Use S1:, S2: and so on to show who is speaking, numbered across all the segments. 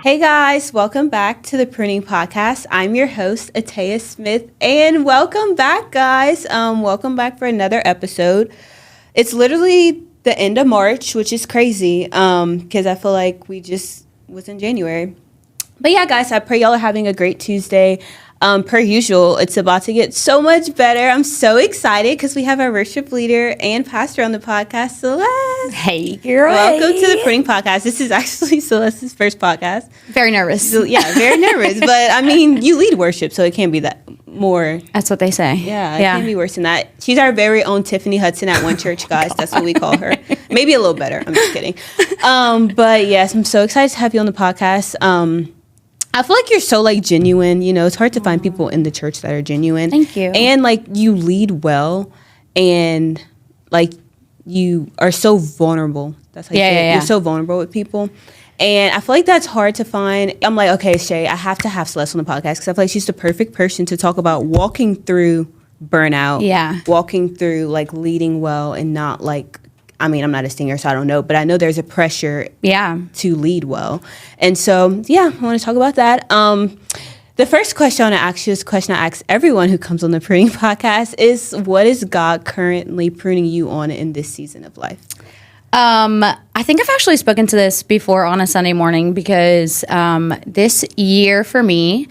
S1: Hey guys, welcome back to the Pruning Podcast. I'm your host, Ataya Smith, and welcome back, guys. Welcome back for another episode. It's literally the end of March, which is crazy because I feel like we just was in January. But yeah, guys, I pray y'all are having a great Tuesday. Per usual, it's about to get so much better. I'm so excited because we have our worship leader and pastor on the podcast, Celeste.
S2: Hey, girl.
S1: Welcome to the Pruning Podcast. This is actually Celeste's first podcast.
S2: Very nervous.
S1: So, yeah, very nervous. But, I mean, you lead worship, so it can't be that more.
S2: That's what they say.
S1: Yeah, it can't be worse than that. She's our very own Tiffany Hudson at One Church, guys. That's what we call her. Maybe a little better. I'm just kidding. But, yes, I'm so excited to have you on the podcast. I feel like you're so, like, genuine. You know, it's hard to find people in the church that are genuine.
S2: Thank you.
S1: And, like, you lead well and, like, you are so vulnerable. That's how you say it. You're so vulnerable with people. And I feel like that's hard to find. I'm like, okay, Shay, I have to have Celeste on the podcast because I feel like she's the perfect person to talk about walking through burnout. Yeah. Walking through, like, leading well and not, like, I mean, I'm not a singer, so I don't know, but I know there's a pressure to lead well. And so, yeah, I want to talk about that. The first question I want to ask you is a question I ask everyone who comes on the Pruning Podcast is, what is God currently pruning you on in this season of life?
S2: I think I've actually spoken to this before on a Sunday morning because this year for me,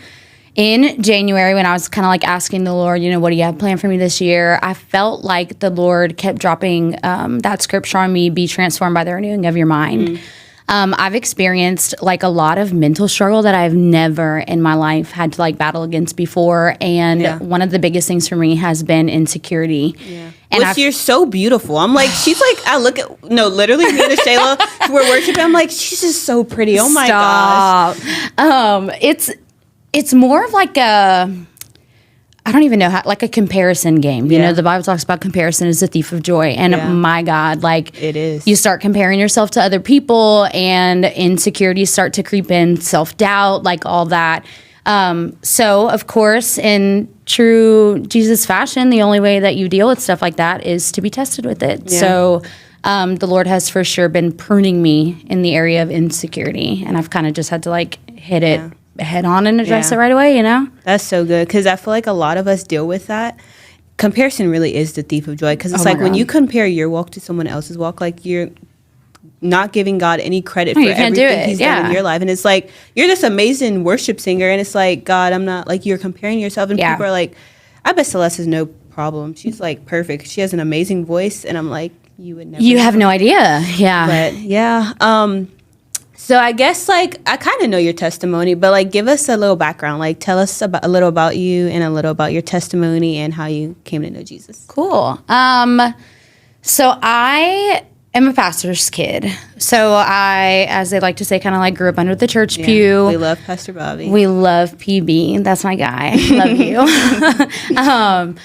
S2: in January, when I was kind of like asking the Lord, you know, what do you have planned for me this year? I felt like the Lord kept dropping that scripture on me, be transformed by the renewing of your mind. I've experienced like a lot of mental struggle that I've never in my life had to like battle against before. And one of the biggest things for me has been insecurity. Yeah. And
S1: you're so beautiful. I'm like, she's like, I look at, literally me and Shayla, we're worshiping. I'm like, she's just so pretty. Oh my gosh.
S2: It's more of like I don't even know how, like a comparison game. You know, the Bible talks about comparison is the thief of joy. And my God, like
S1: it is.
S2: You start comparing yourself to other people and insecurities start to creep in, self-doubt, like all that. So of course, in true Jesus fashion, the only way that you deal with stuff like that is to be tested with it. Yeah. So the Lord has for sure been pruning me in the area of insecurity. And I've kind of just had to like hit it head on and address it right away, you know?
S1: That's so good because I feel like a lot of us deal with that. Comparison really is the thief of joy because it's like when you compare your walk to someone else's walk, like you're not giving God any credit for everything he's done in your life. And it's like, you're this amazing worship singer and it's like, God, I'm not, like you're comparing yourself and people are like, I bet Celeste has no problem. She's like perfect. She has an amazing voice. And I'm like, you would never.
S2: You have no idea. Yeah.
S1: But yeah. So I guess, like, I kind of know your testimony, but, like, give us a little background. Like, tell us a little about you and a little about your testimony and how you came to know Jesus.
S2: Cool. So I am a pastor's kid. So I, as they like to say, kind of, like, grew up under the church pew.
S1: We love Pastor Bobby.
S2: We love PB. That's my guy. Love you.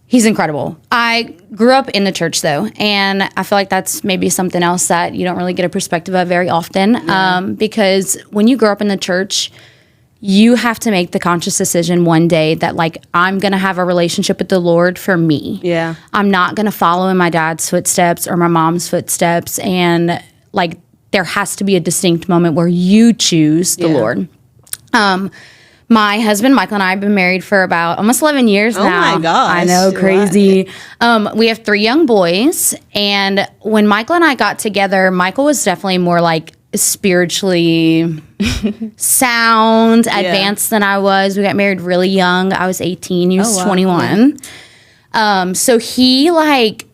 S2: He's incredible. I grew up in the church, though, and I feel like that's maybe something else that you don't really get a perspective of very often, because when you grow up in the church, you have to make the conscious decision one day that, like, I'm going to have a relationship with the Lord for me. Yeah. I'm not going to follow in my dad's footsteps or my mom's footsteps, and, like, there has to be a distinct moment where you choose the Lord. My husband, Michael, and I have been married for about almost 11 years now.
S1: Oh, my gosh.
S2: I know, crazy. We have 3 young boys, and when Michael and I got together, Michael was definitely more, like, spiritually sound, advanced than I was. We got married really young. I was 18. He was 21. So he, like,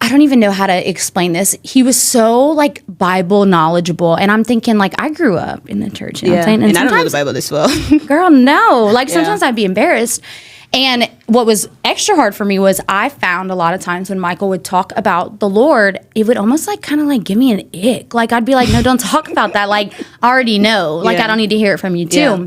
S2: I don't even know how to explain this. He was so, like, Bible knowledgeable. And I'm thinking, like, I grew up in the church. You know what I'm saying?
S1: And I don't know the Bible this well.
S2: Girl, no. Like, sometimes I'd be embarrassed. And what was extra hard for me was I found a lot of times when Michael would talk about the Lord, it would almost, like, kind of, like, give me an ick. Like, I'd be like, no, don't talk about that. Like, I already know. Like, I don't need to hear it from you, too. Yeah.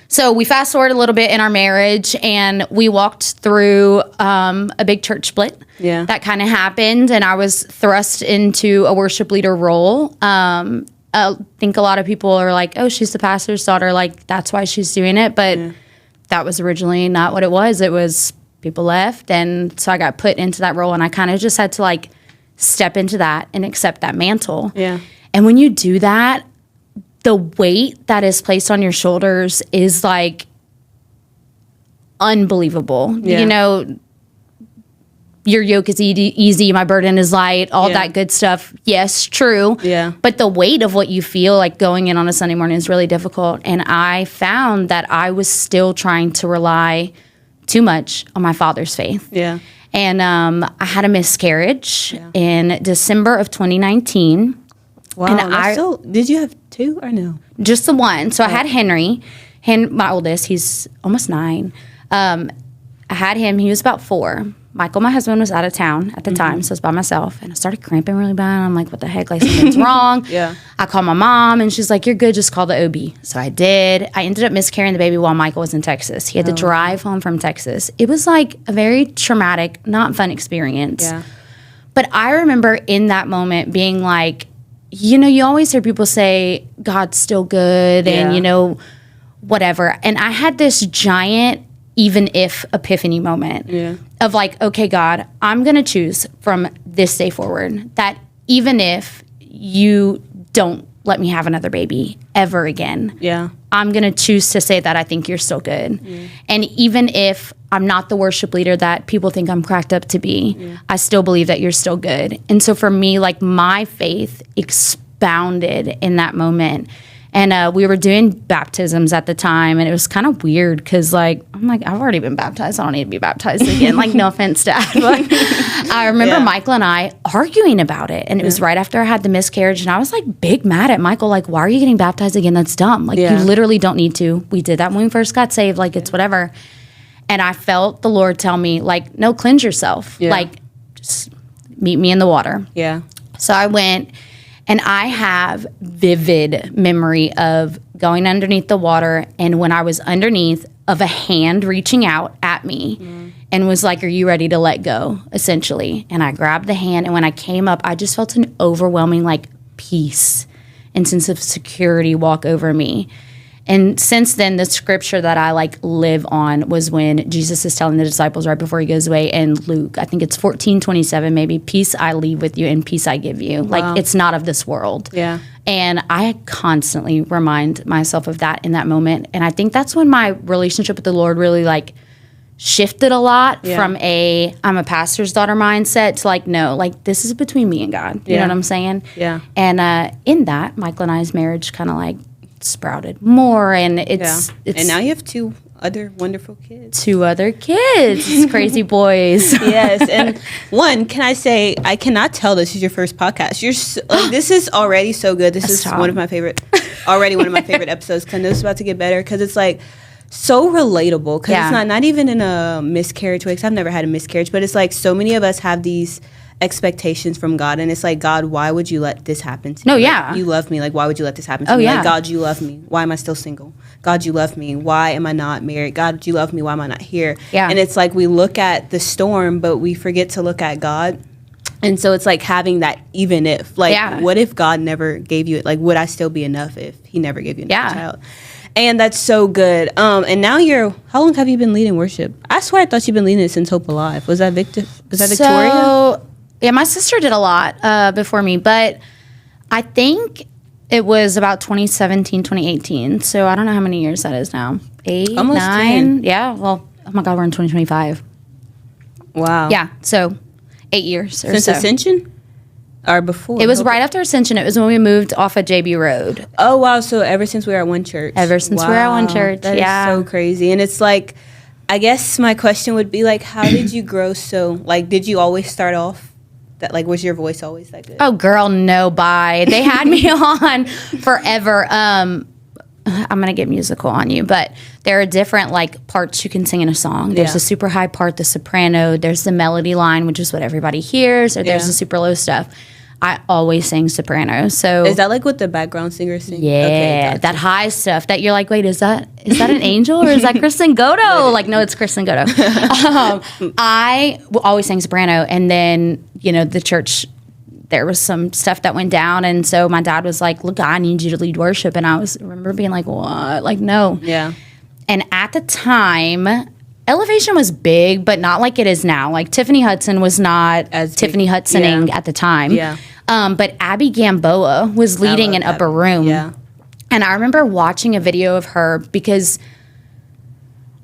S2: So we fast forward a little bit in our marriage, and we walked through a big church split. Yeah, that kind of happened, and I was thrust into a worship leader role. I think a lot of people are like, "Oh, she's the pastor's daughter. Like that's why she's doing it." But that was originally not what it was. It was people left, and so I got put into that role, and I kind of just had to like step into that and accept that mantle. Yeah, and when you do that, the weight that is placed on your shoulders is like unbelievable.
S1: Yeah.
S2: You know, your yoke is easy, my burden is light, all that good stuff. Yes, true.
S1: Yeah.
S2: But the weight of what you feel like going in on a Sunday morning is really difficult. And I found that I was still trying to rely too much on my father's faith.
S1: Yeah.
S2: And I had a miscarriage in December of 2019.
S1: Wow. And did you have 2 or no?
S2: Just the one. So I had Henry, my oldest. He's almost 9. I had him. He was about 4. Michael, my husband, was out of town at the time, so I was by myself. And I started cramping really bad. I'm like, what the heck? Like, something's wrong.
S1: Yeah.
S2: I called my mom, and she's like, you're good. Just call the OB. So I did. I ended up miscarrying the baby while Michael was in Texas. He had to drive home from Texas. It was like a very traumatic, not fun experience.
S1: Yeah.
S2: But I remember in that moment being like, you know, you always hear people say, God's still good and, you know, whatever. And I had this giant even if epiphany moment of like, okay, God, I'm going to choose from this day forward that even if you don't let me have another baby ever again, I'm going to choose to say that I think you're still good. And even if I'm not the worship leader that people think I'm cracked up to be, I still believe that you're still good. And so for me, like my faith expounded in that moment. And we were doing baptisms at the time, and it was kind of weird because, like, I'm like, I've already been baptized. I don't need to be baptized again. Like, no offense, Dad. But I remember Michael and I arguing about it, and it was right after I had the miscarriage, and I was, like, big mad at Michael. Like, why are you getting baptized again? That's dumb. Like, you literally don't need to. We did that when we first got saved. Like, it's whatever. And I felt the Lord tell me, like, no, cleanse yourself. Like, just meet me in the water. So I went. And I have vivid memory of going underneath the water, and when I was underneath, of a hand reaching out at me and was like, are you ready to let go, essentially? And I grabbed the hand, and when I came up, I just felt an overwhelming, like, peace and sense of security walk over me. And since then, the scripture that I like live on was when Jesus is telling the disciples right before he goes away in Luke, I think it's 14:27 maybe, peace I leave with you and peace I give you. Wow. Like, it's not of this world. And I constantly remind myself of that in that moment. And I think that's when my relationship with the Lord really like shifted a lot from I'm a pastor's daughter mindset to like, no, like this is between me and God. You know what I'm saying? And in that, Michael and I's marriage kind of like sprouted more, and it's
S1: and now you have 2 other wonderful kids.
S2: 2 other kids, crazy boys.
S1: Yes, and one, can I say, I cannot tell this is your first podcast. You're like, this is already so good. This is one of my favorite episodes. Because I know it's about to get better because it's like so relatable. Because it's not even in a miscarriage way. Because I've never had a miscarriage, but it's like so many of us have these expectations from God, and it's like, God, why would you let this happen to me? Like, you love me, like why would you let this happen to me? Like, God, you love me, why am I still single? God, you love me, why am I not married? God, you love me, why am I not here? And it's like we look at the storm, but we forget to look at God. And so it's like having that even if, like, what if God never gave you it? Like, would I still be enough if he never gave you another child? And that's so good. And now how long have you been leading worship? I swear I thought you've been leading it since Hope Alive. Was that Victoria?
S2: Yeah, my sister did a lot before me, but I think it was about 2017, 2018. So I don't know how many years that is now. 8,
S1: almost
S2: 9.
S1: 10.
S2: Yeah, well, oh my God, we're in 2025.
S1: Wow.
S2: Yeah, so 8 years or
S1: since
S2: so.
S1: Ascension? Or before?
S2: It was right after Ascension. It was when we moved off of JB Road.
S1: Oh, wow. So ever since we were at one church.
S2: Ever since we were at one church,
S1: that is so crazy. And it's like, I guess my question would be like, how did you grow so, like, did you always start off that, like, was your voice always that good?
S2: Oh, girl, no, bye. They had me on forever. I'm going to get musical on you, but there are different, like, parts you can sing in a song. There's a super high part, the soprano. There's the melody line, which is what everybody hears, or there's the super low stuff. I always sang soprano. So
S1: is that like what the background singers sing?
S2: Yeah, okay, gotcha. That high stuff that you're like, wait, is that an angel or is that Kristen Goto? Like, no, it's Kristen Goto. I always sang soprano, and then the church, there was some stuff that went down, and so my dad was like, look, I need you to lead worship, and I remember being like, what? Like, no.
S1: Yeah. And
S2: at the time, Elevation was big, but not like it is now. Like, Tiffany Hudson was not as Tiffany Hudsoning at the time.
S1: Yeah.
S2: But Abby Gamboa was leading in Upper Room.
S1: Yeah.
S2: And I remember watching a video of her because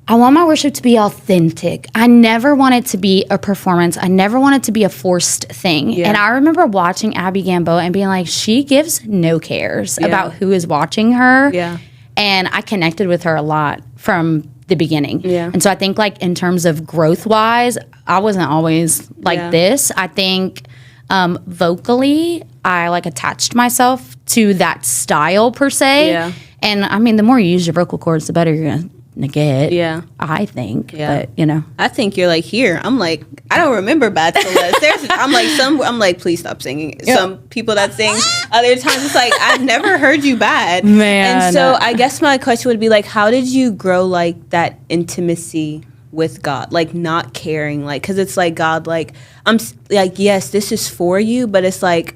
S2: I want my worship to be authentic. I never want it to be a performance. I never want it to be a forced thing. Yeah. And I remember watching Abby Gamboa and being like, she gives no cares about who is watching her. Yeah. And I connected with her a lot from the beginning. Yeah. And so I think like in terms of growth wise, I wasn't always like this. I think vocally, I like attached myself to that style per se. Yeah. And I mean, the more you use your vocal cords, the better you're going to get. Yeah. I think. Yeah. But, you know.
S1: I think you're like, here. I'm like, I don't remember bad Celeste. I'm like, please stop singing. Yep. Some people that sing. Other times it's like, I've never heard you bad. Man. And so I guess my question would be like, how did you grow like that intimacy with God, like not caring, like, because it's like God, like I'm like, yes, this is for you, but it's like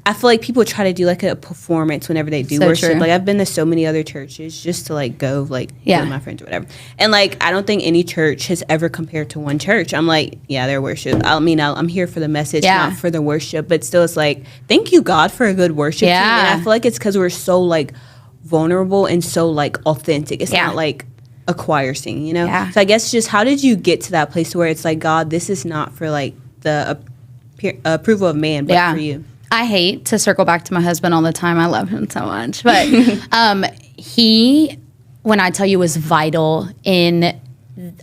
S1: I feel like people try to do like a performance whenever they do worship. True. Like I've been to so many other churches just to like go like with my friends or whatever, and like I don't think any church has ever compared to one church. I'm like, yeah, their worship. I mean, I'm here for the message, not for the worship, but still, it's like thank you God for a good worship team. And I feel like it's because we're so like vulnerable and so like authentic. It's not like a choir singing, you know? Yeah. So I guess just how did you get to that place where it's like, God, this is not for like the approval of man, but for you?
S2: I hate to circle back to my husband all the time. I love him so much. But he, when I tell you, was vital in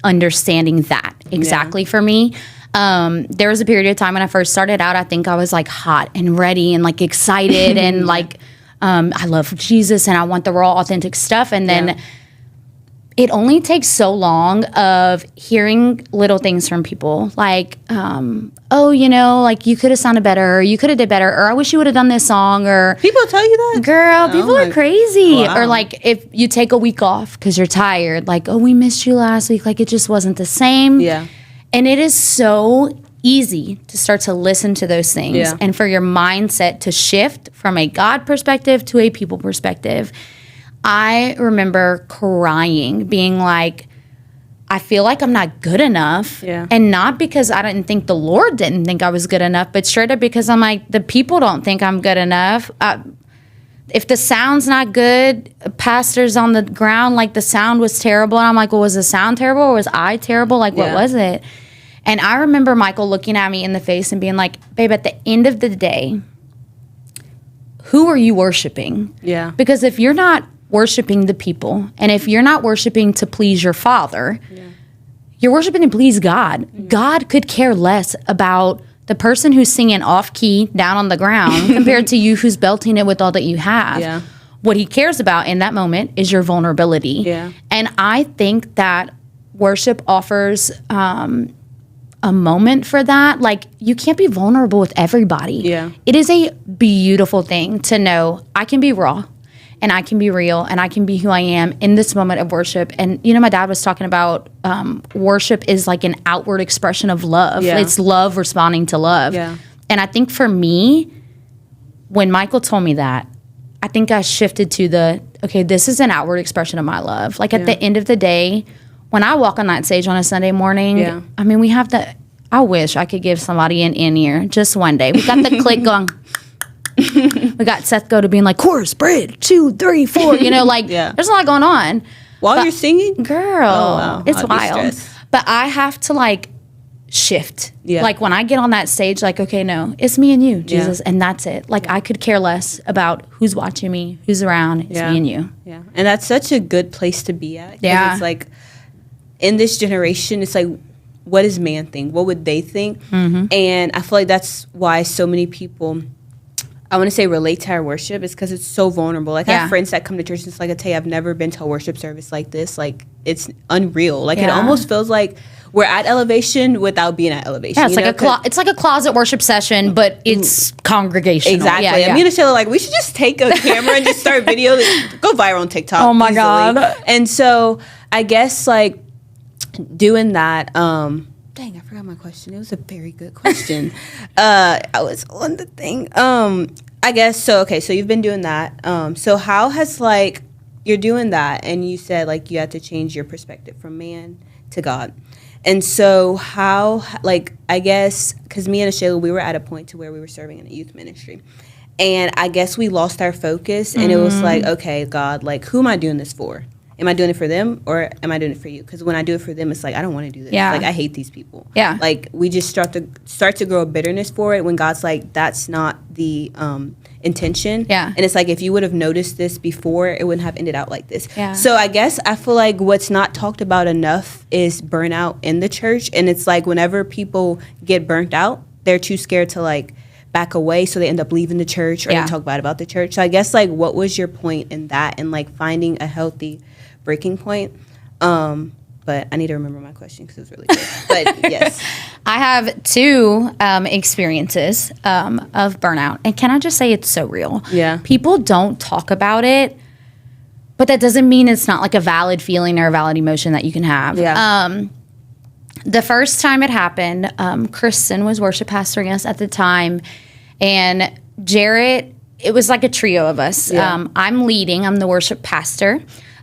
S2: understanding that exactly for me. There was a period of time when I first started out, I think I was like hot and ready and like excited and like, I love Jesus and I want the raw, authentic stuff. And then it only takes so long of hearing little things from people like, oh, you know, like you could have sounded better or you could have did better or I wish you would have done this song or...
S1: People tell you that?
S2: Girl, people are crazy. Wow. Or like if you take a week off because you're tired, like, oh, we missed you last week. Like it just wasn't the same. Yeah. And it is so easy to start to listen to those things and for your mindset to shift from a God perspective to a people perspective. I remember crying, being like, I feel like I'm not good enough. Yeah. And not because I didn't think the Lord didn't think I was good enough, but straight up because I'm like, the people don't think I'm good enough. If the sound's not good, pastor's on the ground, like the sound was terrible. And I'm like, well, was the sound terrible or was I terrible? Like, what was it? And I remember Michael looking at me in the face and being like, babe, at the end of the day, who are you worshiping? Yeah. Because if you're not worshiping the people, and if you're not worshiping to please your Father, you're worshiping to please God. Mm-hmm. God could care less about the person who's singing off key down on the ground compared to you who's belting it with all that you have. Yeah. What he cares about in that moment is your vulnerability. Yeah. And I think that worship offers a moment for that. Like, you can't be vulnerable with everybody. Yeah. It is a beautiful thing to know I can be raw and I can be real and I can be who I am in this moment of worship. And, you know, my dad was talking about worship is like an outward expression of love. Yeah. It's love responding to love. Yeah. And I think for me, when Michael told me that, I think I shifted to okay, this is an outward expression of my love. Like at the end of the day, when I walk on that stage on a Sunday morning, I mean, we have I wish I could give somebody an in-ear just one day. We got the click going. We got Seth go to being like, chorus, bridge, 2, 3, 4. You know, like, there's a lot going on.
S1: While you're singing?
S2: Girl, it's wild. But I have to, like, shift. Yeah. Like, when I get on that stage, like, okay, no, it's me and you, Jesus, and that's it. Like, I could care less about who's watching me, who's around. It's me and you.
S1: Yeah. And that's such a good place to be at. Yeah. It's like, in this generation, it's like, what does man think? What would they think? Mm-hmm. And I feel like that's why so many people, I want to say, relate to our worship, is because it's so vulnerable. Like, I have friends that come to church and it's like, I tell you, I've never been to a worship service like this. Like, it's unreal. Like, it almost feels like we're at elevation without being at elevation.
S2: Yeah, it's like a closet worship session, but it's congregational.
S1: Exactly. Yeah, me and Sheila like, we should just take a camera and just start video, go viral on TikTok.
S2: Oh my God.
S1: And so I guess like doing that, dang, I forgot my question. It was a very good question. I was on the thing. I guess, so, okay, so you've been doing that. So how has, like, you're doing that, and you said, like, you had to change your perspective from man to God. And so how, like, I guess, because me and Ashayla, we were at a point to where we were serving in a youth ministry. And I guess we lost our focus, and it was like, okay, God, like, who am I doing this for? Am I doing it for them, or am I doing it for you? Because when I do it for them, it's like, I don't want to do this.
S2: Yeah.
S1: Like, I hate these people.
S2: Yeah.
S1: Like, we just start to grow a bitterness for it when God's like, that's not the intention.
S2: Yeah.
S1: And it's like, if you would have noticed this before, it wouldn't have ended out like this.
S2: Yeah.
S1: So I guess I feel like what's not talked about enough is burnout in the church. And it's like, whenever people get burnt out, they're too scared to, like, back away, so they end up leaving the church, or they talk bad about the church. So I guess, like, what was your point in that, and, like, finding a healthy breaking point? But I need to remember my question because it was really good. But yes,
S2: I have 2 experiences of burnout, and can I just say it's so real?
S1: Yeah,
S2: people don't talk about it, but that doesn't mean it's not like a valid feeling or a valid emotion that you can have.
S1: Yeah.
S2: The first time it happened, Kristen was worship pastoring us at the time, and Jarrett, it was like a trio of us.
S1: Yeah.
S2: I'm leading, I'm the worship pastor.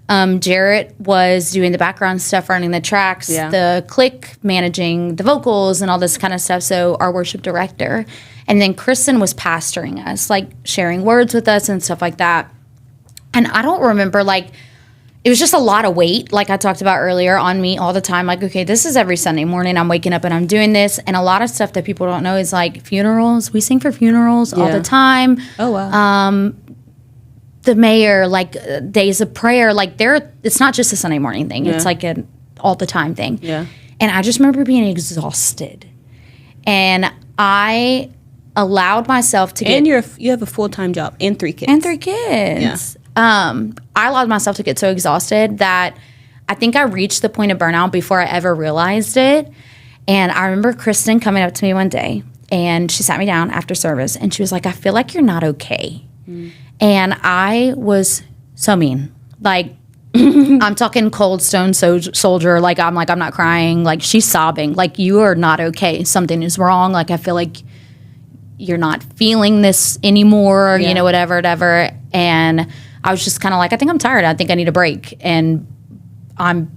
S2: Jarrett was doing the background stuff, running the tracks, the click, managing the vocals and all this kind of stuff. So our worship director. And then Kristen was pastoring us, like sharing words with us and stuff like that. And I don't remember, like, it was just a lot of weight, like I talked about earlier, on me all the time. Like, okay, this is every Sunday morning. I'm waking up and I'm doing this. And a lot of stuff that people don't know is, like, funerals. We sing for funerals all the time.
S1: Oh, wow.
S2: The mayor, like, days of prayer. Like, it's not just a Sunday morning thing. It's like an all the time thing.
S1: Yeah.
S2: And I just remember being exhausted. And I allowed myself to get...
S1: And you have a full-time job and 3 kids.
S2: And 3 kids. Yeah. I allowed myself to get so exhausted that I think I reached the point of burnout before I ever realized it. And I remember Kristen coming up to me one day, and she sat me down after service, and she was like, I feel like you're not okay. And I was so mean. Like, I'm talking cold stone soldier. Like, I'm not crying. Like, she's sobbing. Like, you are not okay. Something is wrong. Like, I feel like you're not feeling this anymore, you know, whatever. And I was just kind of like, I think I'm tired. I think I need a break. And I'm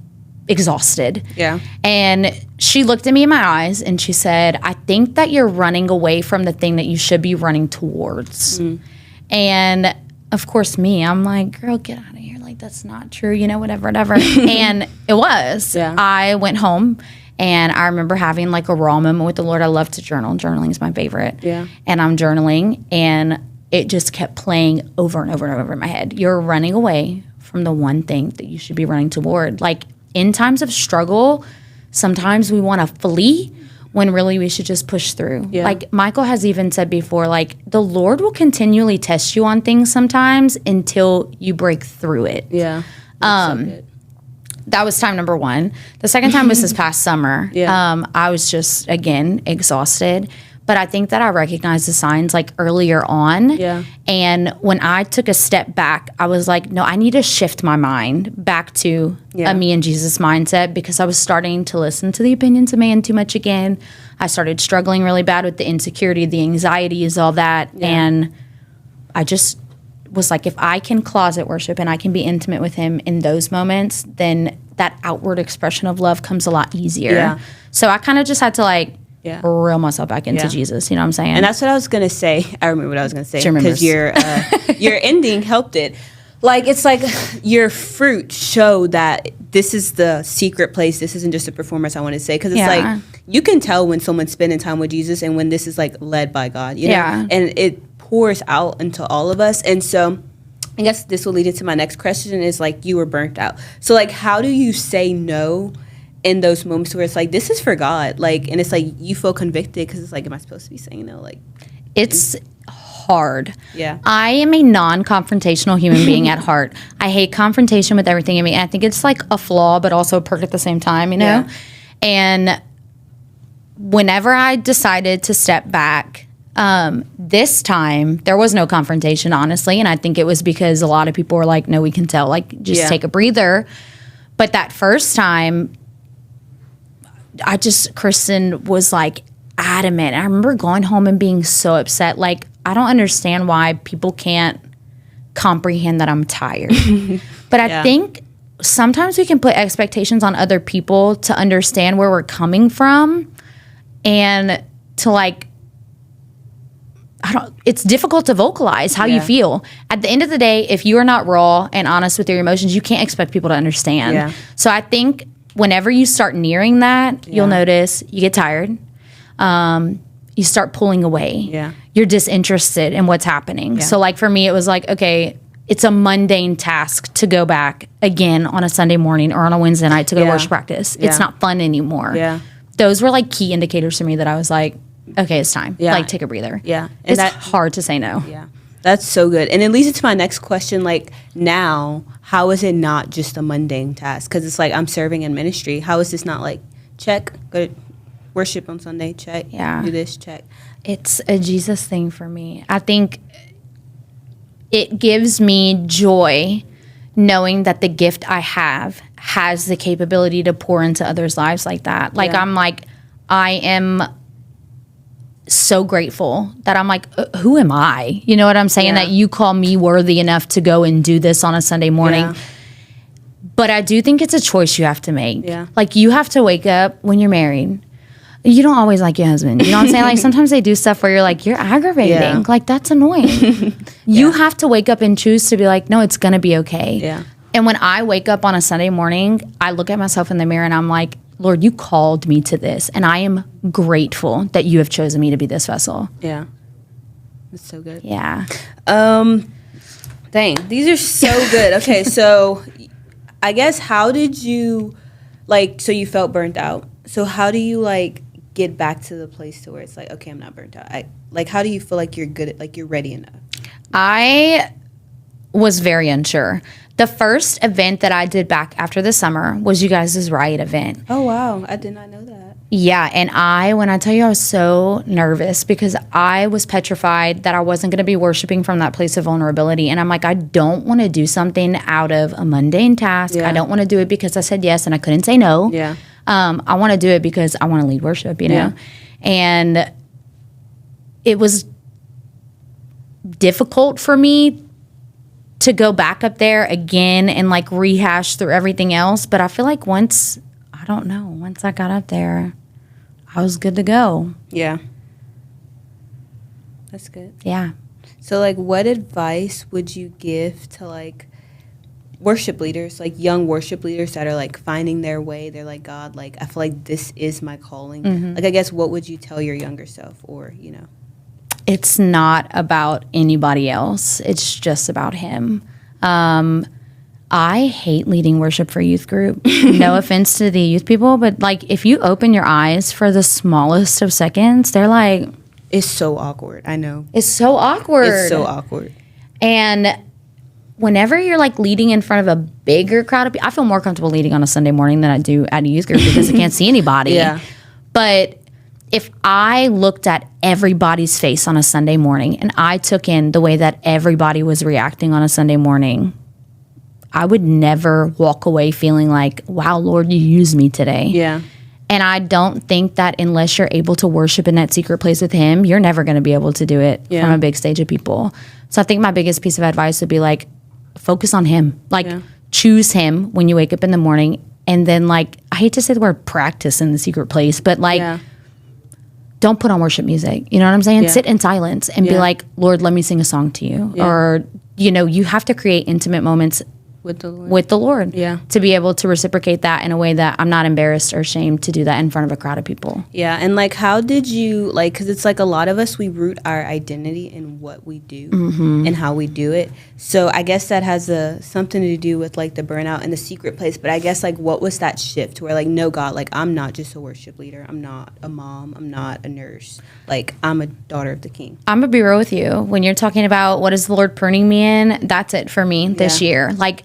S2: exhausted.
S1: Yeah.
S2: And she looked at me in my eyes and she said, I think that you're running away from the thing that you should be running towards. And of course, I'm like, girl, get out of here. Like, that's not true, you know, whatever. And it was.
S1: Yeah.
S2: I went home, and I remember having, like, a raw moment with the Lord. I love to journal. Journaling is my favorite.
S1: Yeah.
S2: And I'm journaling, and it just kept playing over and over and over in my head. You're running away from the one thing that you should be running toward. Like, in times of struggle, sometimes we want to flee when really we should just push through.
S1: Yeah.
S2: Like, Michael has even said before, like, the Lord will continually test you on things sometimes until you break through it.
S1: Yeah.
S2: That was time number 1. The second time was this past summer.
S1: Yeah.
S2: I was just, again, exhausted. But I think that I recognized the signs, like, earlier on.
S1: Yeah.
S2: And when I took a step back, I was like, no, I need to shift my mind back to a me and Jesus mindset, because I was starting to listen to the opinions of man too much again. I started struggling really bad with the insecurity, the anxieties, all that. Yeah. And I just was like, if I can closet worship and I can be intimate with him in those moments, then that outward expression of love comes a lot easier.
S1: Yeah.
S2: So I kind of just had to, like, reel myself back into Jesus. You know what I'm saying?
S1: And that's what I was going to say. I remember what I was going to say. Because your ending helped it. Like, it's like your fruit show that this is the secret place. This isn't just a performance, I want to say. Because it's like, you can tell when someone's spending time with Jesus and when this is, like, led by God. You know? And it pours out into all of us. And so I guess this will lead into my next question is, like, you were burnt out. So, like, how do you say no in those moments where it's like, this is for God? Like, and it's like, you feel convicted because it's like, am I supposed to be saying no? Like,
S2: it's hard.
S1: Yeah.
S2: I am a non-confrontational human being at heart. I hate confrontation with everything in me. And I think it's like a flaw, but also a perk at the same time, you know? Yeah. And whenever I decided to step back, this time there was no confrontation, honestly. And I think it was because a lot of people were like, no, we can tell, like, just take a breather. But that first time, Kristen was, like, adamant. I remember going home and being so upset. Like, I don't understand why people can't comprehend that I'm tired. But I think sometimes we can put expectations on other people to understand where we're coming from and to, like, it's difficult to vocalize how you feel. At the end of the day, if you are not raw and honest with your emotions, you can't expect people to understand. Yeah. So I think whenever you start nearing that, you'll notice you get tired. You start pulling away. Yeah. You're disinterested in what's happening. Yeah. So like for me, it was like, okay, it's a mundane task to go back again on a Sunday morning or on a Wednesday night to go to worship practice. Yeah. It's not fun anymore. Yeah. Those were like key indicators for me that I was like, okay, it's time. Yeah. Like take a breather. Yeah. And it's hard to say no.
S1: Yeah. That's so good. And it leads into my next question. Like now, how is it not just a mundane task? Because it's like I'm serving in ministry. How is this not like, check, go to worship on Sunday, check, do this, check.
S2: It's a Jesus thing for me. I think it gives me joy knowing that the gift I have has the capability to pour into others' lives like that. Like I am so grateful that I'm like, who am I? You know what I'm saying? That you call me worthy enough to go and do this on a Sunday morning. Yeah. But I do think it's a choice you have to make. Yeah. Like you have to wake up when you're married. You don't always like your husband. You know what I'm saying? Like sometimes they do stuff where you're like, you're aggravating. Yeah. Like that's annoying. You have to wake up and choose to be like, no, it's going to be okay. Yeah. And when I wake up on a Sunday morning, I look at myself in the mirror and I'm like, Lord, you called me to this. And I am grateful that you have chosen me to be this vessel.
S1: Yeah. That's so good.
S2: Yeah.
S1: Dang, these are so good. Okay, so I guess how did you, like, so you felt burnt out. So how do you, like, get back to the place to where it's like, okay, I'm not burnt out? Like, how do you feel like you're good at, like, you're ready enough?
S2: I was very unsure. The first event that I did back after the summer was you guys' Riot event.
S1: Oh, wow. I did not know that.
S2: Yeah, and when I tell you I was so nervous because I was petrified that I wasn't going to be worshiping from that place of vulnerability. And I'm like, I don't want to do something out of a mundane task. Yeah. I don't want to do it because I said yes and I couldn't say no. Yeah. I want to do it because I want to lead worship, you know? Yeah. And it was difficult for me to go back up there again and like rehash through everything else. But I feel like once I got up there, I was good to go.
S1: Yeah. That's good.
S2: Yeah.
S1: So like what advice would you give to like worship leaders, like young worship leaders that are like finding their way? They're like, God, like I feel like this is my calling. Mm-hmm. Like I guess what would you tell your younger self, or, you know?
S2: It's not about anybody else. It's just about him. I hate leading worship for youth group. No offense to the youth people, but like if you open your eyes for the smallest of seconds, they're like...
S1: It's so awkward. I know.
S2: It's so awkward.
S1: It's so awkward.
S2: And whenever you're like leading in front of a bigger crowd of people, I feel more comfortable leading on a Sunday morning than I do at a youth group because I can't see anybody. Yeah. But if I looked at everybody's face on a Sunday morning and I took in the way that everybody was reacting on a Sunday morning, I would never walk away feeling like, wow, Lord, you used me today. Yeah. And I don't think that unless you're able to worship in that secret place with him, you're never going to be able to do it from a big stage of people. So I think my biggest piece of advice would be like, focus on him. Like, choose him when you wake up in the morning. And then, like, I hate to say the word practice in the secret place, but like, don't put on worship music. You know what I'm saying? Sit in silence and be like, Lord, let me sing a song to you. Or, you know, you have to create intimate moments with the Lord. To be able to reciprocate that in a way that I'm not embarrassed or ashamed to do that in front of a crowd of people.
S1: Yeah. And like, how did you, like, because it's like a lot of us, we root our identity in what we do and how we do it. So I guess that has something to do with like the burnout and the secret place. But I guess like, what was that shift where like, no, God, like I'm not just a worship leader. I'm not a mom. I'm not a nurse. Like I'm a daughter of the King.
S2: I'm going to be real with you. When you're talking about what is the Lord pruning me in, that's it for me this year. Like,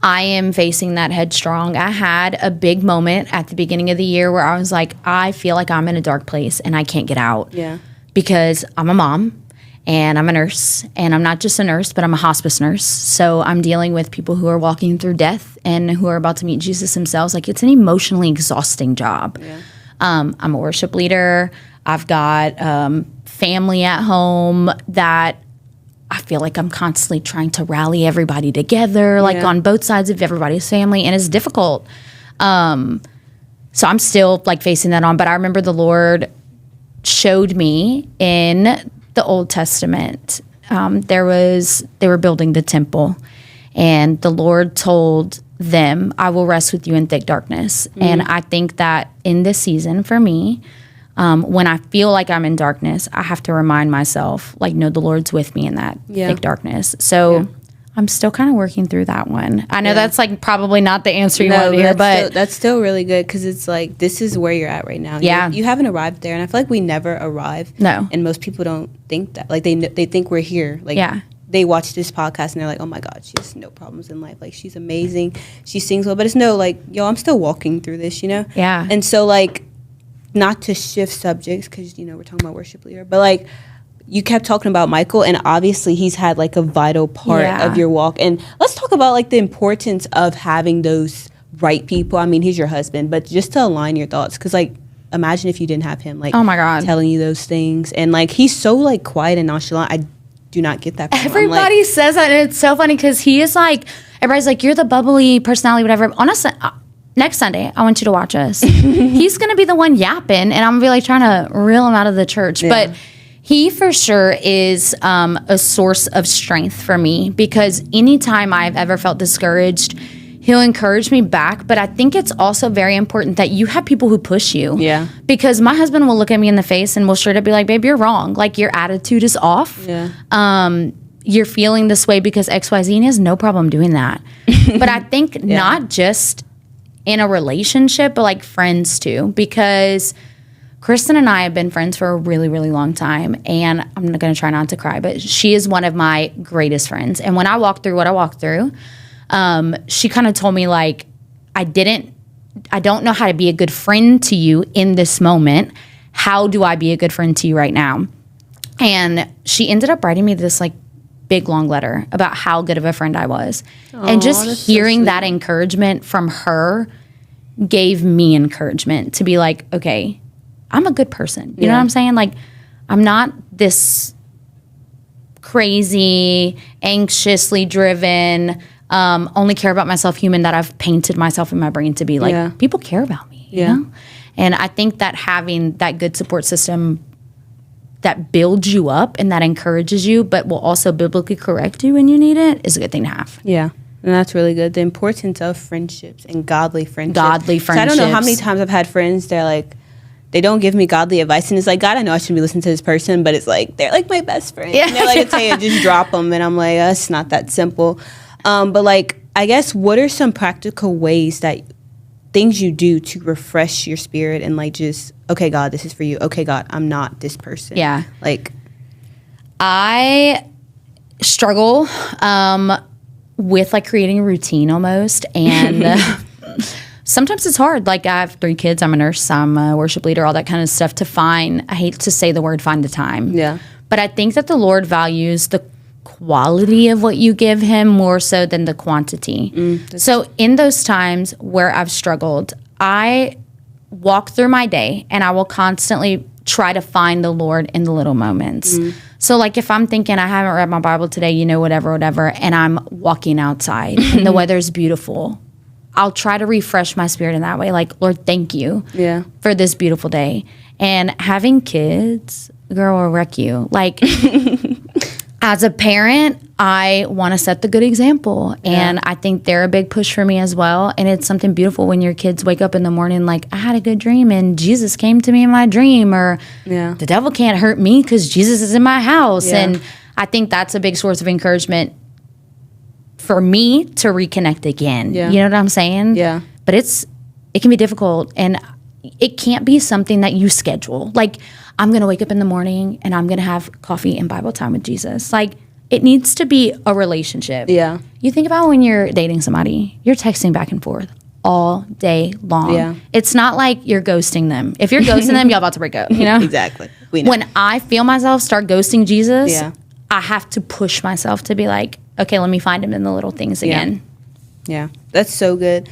S2: I am facing that headstrong. I had a big moment at the beginning of the year where I was like, I feel like I'm in a dark place and I can't get out. Yeah. Because I'm a mom and I'm a nurse, and I'm not just a nurse, but I'm a hospice nurse. So I'm dealing with people who are walking through death and who are about to meet Jesus themselves. Like, it's an emotionally exhausting job. Yeah. I'm a worship leader. I've got family at home that I feel like I'm constantly trying to rally everybody together, like on both sides of everybody's family, and it's difficult. So I'm still like facing that on, but I remember the Lord showed me in the Old Testament, they were building the temple, and the Lord told them, I will rest with you in thick darkness. And I think that in this season for me, when I feel like I'm in darkness, I have to remind myself, like, no, the Lord's with me in that thick darkness. So I'm still kind of working through that one. I know that's like probably not the answer you want to hear, but
S1: that's still really good, because it's like, this is where you're at right now.
S2: Yeah.
S1: You haven't arrived there, and I feel like we never arrive.
S2: No.
S1: And most people don't think that. Like, they think we're here. Like, they watch this podcast and they're like, oh my God, she has no problems in life. Like, she's amazing. She sings well. But it's no, like, yo, I'm still walking through this, you know?
S2: Yeah.
S1: And so, like, not to shift subjects, because, you know, we're talking about worship leader, but, like, you kept talking about Michael, and obviously he's had, like, a vital part of your walk. And let's talk about, like, the importance of having those right people. I mean, he's your husband, but just to align your thoughts, because, like, imagine if you didn't have him, like,
S2: oh my God,
S1: telling you those things. And, like, he's so, like, quiet and nonchalant. I do not get that from
S2: everybody
S1: like,
S2: says that, and it's so funny because he is like, everybody's like, you're the bubbly personality, whatever. Honestly, next Sunday, I want you to watch us. He's gonna be the one yapping, and I'm gonna be like trying to reel him out of the church. But he for sure is a source of strength for me, because anytime I've ever felt discouraged, he'll encourage me back. But I think it's also very important that you have people who push you.
S1: Yeah.
S2: Because my husband will look at me in the face and will straight up be like, babe, you're wrong. Like, your attitude is off.
S1: Yeah.
S2: You're feeling this way because XYZ, and he has no problem doing that. But I think not just in a relationship, but like friends too. Because Kristen and I have been friends for a really, really long time. And I'm going to try not to cry, but she is one of my greatest friends. And when I walked through what I walked through, she kind of told me, like, I don't know how to be a good friend to you in this moment. How do I be a good friend to you right now? And she ended up writing me this, like, big, long letter about how good of a friend I was. And just hearing that encouragement from her gave me encouragement to be like, okay, I'm a good person. You know what I'm saying? Like, I'm not this crazy, anxiously driven, only care about myself human that I've painted myself in my brain to be. Like, people care about me, you know? And I think that having that good support system that builds you up and that encourages you, but will also biblically correct you when you need it, is a good thing to have.
S1: Yeah. And that's really good. The importance of friendships and godly friendships.
S2: Godly friendships.
S1: So I don't know how many times I've had friends, they're like, they don't give me godly advice. And it's like, God, I know I shouldn't be listening to this person, but it's like, they're like my best friend. Yeah. And they're like, hey, just drop them. And I'm like, it's not that simple. But like, I guess, what are some practical ways that things you do to refresh your spirit and like just, okay, God, this is for you. Okay, God, I'm not this person.
S2: Yeah.
S1: Like,
S2: I struggle with like creating a routine almost. And sometimes it's hard. Like, I have 3 kids. I'm a nurse. I'm a worship leader, all that kind of stuff. I hate to say the word, find the time.
S1: Yeah.
S2: But I think that the Lord values the quality of what you give him more so than the quantity. So in those times where I've struggled, I walk through my day and I will constantly try to find the Lord in the little moments. So like, if I'm thinking I haven't read my Bible today, you know, whatever, and I'm walking outside and the weather's beautiful, I'll try to refresh my spirit in that way. Like, Lord, thank you for this beautiful day. And having kids, girl, will wreck you. Like, as a parent, I want to set the good example. And I think they're a big push for me as well. And it's something beautiful when your kids wake up in the morning like, I had a good dream and Jesus came to me in my dream. Or the devil can't hurt me because Jesus is in my house. And I think that's a big source of encouragement for me to reconnect again. You know what I'm saying?
S1: Yeah.
S2: But it can be difficult. And it can't be something that you schedule. Like, I'm going to wake up in the morning and I'm going to have coffee and Bible time with Jesus. Like, it needs to be a relationship.
S1: Yeah.
S2: You think about when you're dating somebody, you're texting back and forth all day long.
S1: Yeah.
S2: It's not like you're ghosting them. If you're ghosting them, y'all about to break up, you know?
S1: Exactly. We know.
S2: When I feel myself start ghosting Jesus, I have to push myself to be like, okay, let me find him in the little things again.
S1: Yeah. That's so good.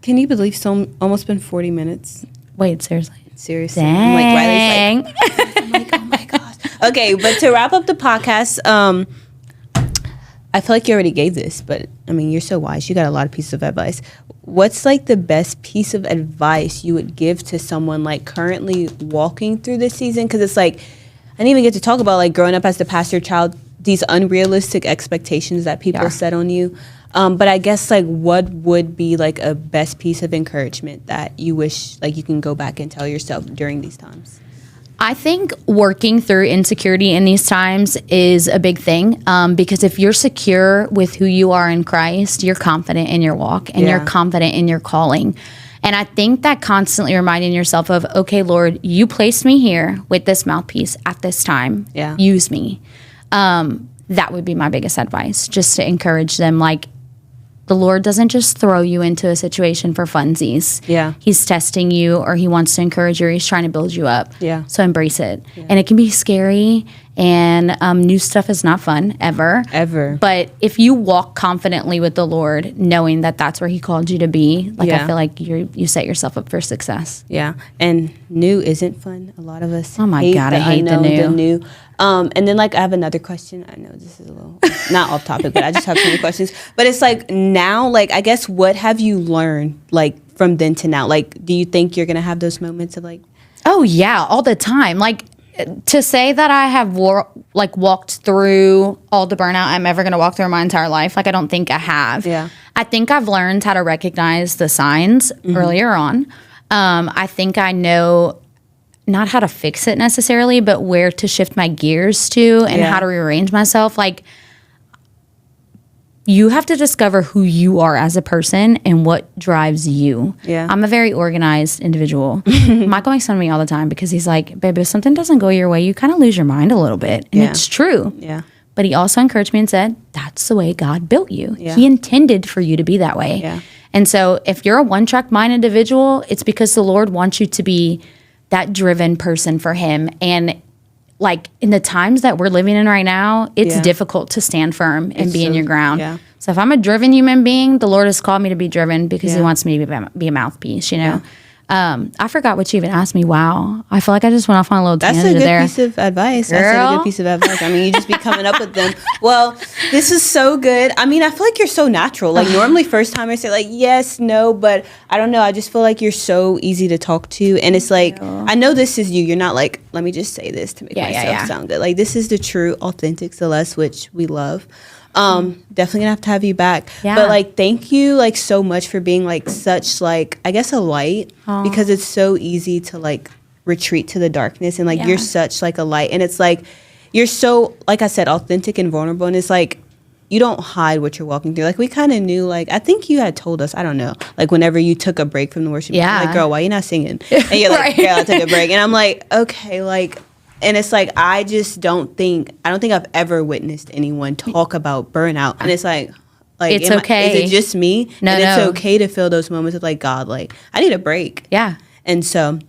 S1: Can you believe almost been 40 minutes?
S2: Wait, seriously?
S1: Seriously.
S2: Dang.
S1: I'm like, oh my gosh. Okay, but to wrap up the podcast, I feel like you already gave this, but I mean, you're so wise. You got a lot of pieces of advice. What's like the best piece of advice you would give to someone like currently walking through this season? Because it's like, didn't even get to talk about like growing up as the pastor child, these unrealistic expectations that people set on you. But I guess like what would be like a best piece of encouragement that you wish like you can go back and tell yourself during these times?
S2: I think working through insecurity in these times is a big thing, because if you're secure with who you are in Christ, you're confident in your walk and you're confident in your calling. And I think that constantly reminding yourself of, okay, Lord, you placed me here with this mouthpiece at this time. Yeah. Use me. That would be my biggest advice, just to encourage them. Like, the Lord doesn't just throw you into a situation for funsies. Yeah. He's testing you, or he wants to encourage you, or he's trying to build you up. Yeah. So embrace it. Yeah. And it can be scary, and new stuff is not fun, ever. Ever. But if you walk confidently with the Lord, knowing that that's where he called you to be, like, I feel like you set yourself up for success.
S1: Yeah. And new isn't fun. A lot of us
S2: I hate the new.
S1: And then like I have another question. I know this is a little not off topic, but I just have so many questions. But it's like now, like I guess what have you learned like from then to now? Like, do you think you're gonna have those moments of like?
S2: Oh yeah, all the time. Like to say that I have walked through all the burnout I'm ever gonna walk through in my entire life. Like I don't think I have. Yeah. I think I've learned how to recognize the signs earlier on. I think I know. Not how to fix it necessarily, but where to shift my gears to and how to rearrange myself. Like, you have to discover who you are as a person and what drives you. Yeah. I'm a very organized individual. Michael makes fun of me all the time because he's like, babe, if something doesn't go your way, you kind of lose your mind a little bit. And it's true. Yeah. But he also encouraged me and said, that's the way God built you. Yeah. He intended for you to be that way. Yeah. And so if you're a one-track mind individual, it's because the Lord wants you to be that driven person for him. And like in the times that we're living in right now, it's difficult to stand firm and be in your ground. Yeah. So if I'm a driven human being, the Lord has called me to be driven because he wants me to be a mouthpiece, you know? I forgot what you even asked me. Wow. I feel like I just went off on a little tangent there.
S1: That's a good piece of advice. Girl. That's a good piece of advice. I mean, you just be coming up with them. Well, this is so good. I mean, I feel like you're so natural. Like normally first time I say like, yes, no, but I don't know. I just feel like you're so easy to talk to. And it's like, I know this is you. You're not like, let me just say this to make myself sound good. Like this is the true, authentic Celeste, which we love. Definitely gonna have to have you back. Yeah. But like thank you like so much for being like such like I guess a light because it's so easy to like retreat to the darkness and like you're such like a light and it's like you're so like I said authentic and vulnerable and it's like you don't hide what you're walking through. Like we kind of knew like I think you had told us I don't know like whenever you took a break from the worship like girl why you not singing and you're like girl I took a break and I'm like okay like and it's like I don't think I've ever witnessed anyone talk about burnout. And it's like
S2: it's okay.
S1: Is it just me? No, and it's okay to feel those moments of like God, like I need a break. Yeah. And so,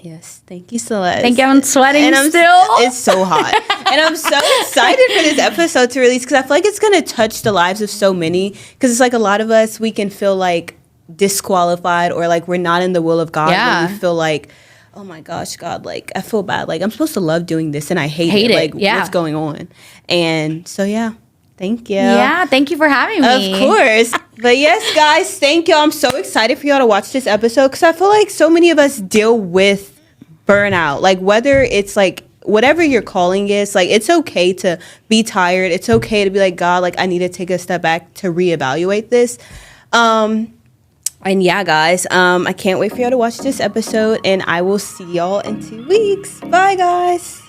S1: yes, thank you, Celeste.
S2: Thank you. I'm sweating and still.
S1: It's so hot, and I'm so excited for this episode to release because I feel like it's gonna touch the lives of so many. Because it's like a lot of us we can feel like disqualified or like we're not in the will of God. Yeah. When we feel like. Oh my gosh, God, like, I feel bad. Like, I'm supposed to love doing this, and I hate it. Like, what's going on? And so, yeah, thank you.
S2: Yeah, thank you for having me.
S1: Of course. But yes, guys, thank y'all. I'm so excited for y'all to watch this episode because I feel like so many of us deal with burnout. Like, whether it's, like, whatever your calling is, like, it's okay to be tired. It's okay to be like, God, like, I need to take a step back to reevaluate this. And yeah, guys, I can't wait for y'all to watch this episode, and I will see y'all in 2 weeks. Bye, guys.